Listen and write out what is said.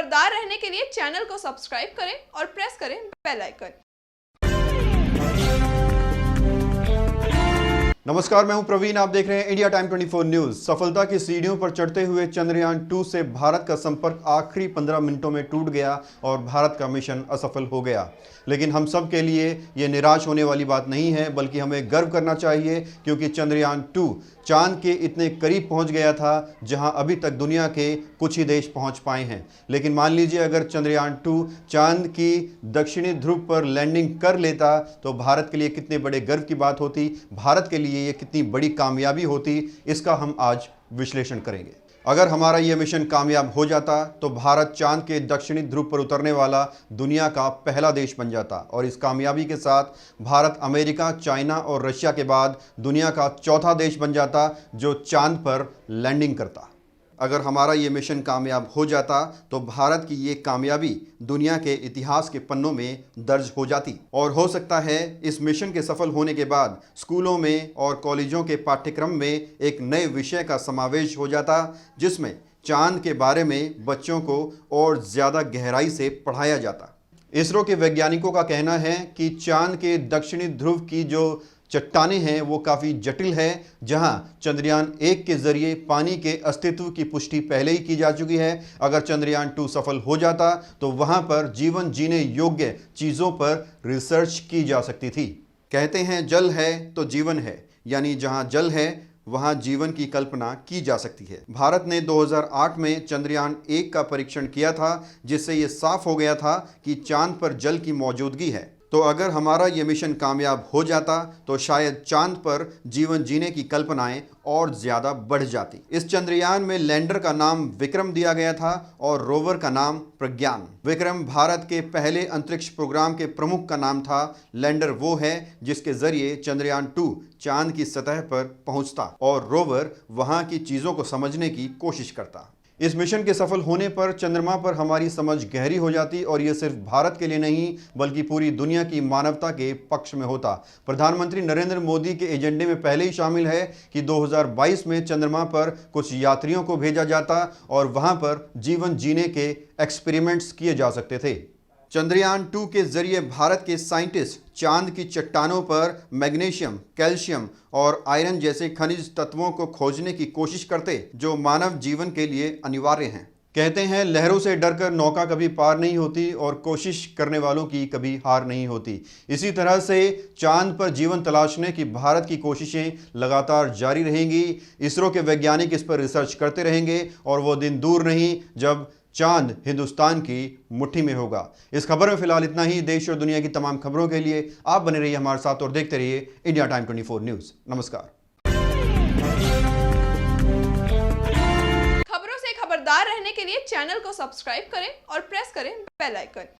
खबरदार रहने के लिए चैनल को सब्सक्राइब करें और प्रेस करें बेल आइकन। नमस्कार, मैं हूं प्रवीण। आप देख रहे हैं इंडिया टाइम 24 न्यूज। सफलता की सीढ़ियों पर चढ़ते हुए चंद्रयान 2 से भारत का संपर्क आखिरी 15 मिनटों में टूट गया और भारत का मिशन असफल हो गया। लेकिन हम सब के लिए ये निराश होने वाली बात नहीं है, बल्कि हमें गर्व करना चाहिए, क्योंकि चंद्रयान 2 चांद के इतने करीब पहुंच गया था जहां अभी तक दुनिया के कुछ ही देश पहुंच पाए हैं। लेकिन मान लीजिए, अगर चंद्रयान 2 चांद की दक्षिणी ध्रुव पर लैंडिंग कर लेता तो भारत के लिए कितने बड़े गर्व की बात होती, भारत के लिए ये कितनी बड़ी कामयाबी होती, इसका हम आज विश्लेषण करेंगे। अगर हमारा ये मिशन कामयाब हो जाता तो भारत चांद के दक्षिणी ध्रुव पर उतरने वाला दुनिया का पहला देश बन जाता और इस कामयाबी के साथ भारत अमेरिका, चाइना और रशिया के बाद दुनिया का चौथा देश बन जाता जो चांद पर लैंडिंग करता। अगर हमारा ये मिशन कामयाब हो जाता तो भारत की ये कामयाबी दुनिया के इतिहास के पन्नों में दर्ज हो जाती और हो सकता है इस मिशन के सफल होने के बाद स्कूलों में और कॉलेजों के पाठ्यक्रम में एक नए विषय का समावेश हो जाता, जिसमें चांद के बारे में बच्चों को और ज़्यादा गहराई से पढ़ाया जाता। इसरो के वैज्ञानिकों का कहना है कि चांद के दक्षिणी ध्रुव की जो चट्टानें हैं वो काफ़ी जटिल है, जहां चंद्रयान 1 के जरिए पानी के अस्तित्व की पुष्टि पहले ही की जा चुकी है। अगर चंद्रयान 2 सफल हो जाता तो वहां पर जीवन जीने योग्य चीज़ों पर रिसर्च की जा सकती थी। कहते हैं जल है तो जीवन है, यानी जहां जल है वहां जीवन की कल्पना की जा सकती है। भारत ने 2008 में चंद्रयान 1 का परीक्षण किया था, जिससे ये साफ हो गया था कि चांद पर जल की मौजूदगी है। तो अगर हमारा ये मिशन कामयाब हो जाता तो शायद चांद पर जीवन जीने की कल्पनाएं और ज़्यादा बढ़ जाती। इस चंद्रयान में लैंडर का नाम विक्रम दिया गया था और रोवर का नाम प्रज्ञान। विक्रम भारत के पहले अंतरिक्ष प्रोग्राम के प्रमुख का नाम था। लैंडर वो है जिसके जरिए चंद्रयान 2 चांद की सतह पर पहुंचता और रोवर वहां की चीज़ों को समझने की कोशिश करता। इस मिशन के सफल होने पर चंद्रमा पर हमारी समझ गहरी हो जाती और ये सिर्फ भारत के लिए नहीं बल्कि पूरी दुनिया की मानवता के पक्ष में होता। प्रधानमंत्री नरेंद्र मोदी के एजेंडे में पहले ही शामिल है कि 2022 में चंद्रमा पर कुछ यात्रियों को भेजा जाता और वहां पर जीवन जीने के एक्सपेरिमेंट्स किए जा सकते थे। चंद्रयान 2 के जरिए भारत के साइंटिस्ट चांद की चट्टानों पर मैग्नीशियम, कैल्शियम और आयरन जैसे खनिज तत्वों को खोजने की कोशिश करते जो मानव जीवन के लिए अनिवार्य हैं। कहते हैं लहरों से डरकर नौका कभी पार नहीं होती और कोशिश करने वालों की कभी हार नहीं होती। इसी तरह से चांद पर जीवन तलाशने की भारत की कोशिशें लगातार जारी रहेंगी। इसरो के वैज्ञानिक इस पर रिसर्च करते रहेंगे और वो दिन दूर नहीं जब चांद हिंदुस्तान की मुट्ठी में होगा। इस खबर में फिलहाल इतना ही। देश और दुनिया की तमाम खबरों के लिए आप बने रहिए हमारे साथ और देखते रहिए इंडिया टाइम 24 न्यूज। नमस्कार। खबरों से खबरदार रहने के लिए चैनल को सब्सक्राइब करें और प्रेस करें बेल आइकन।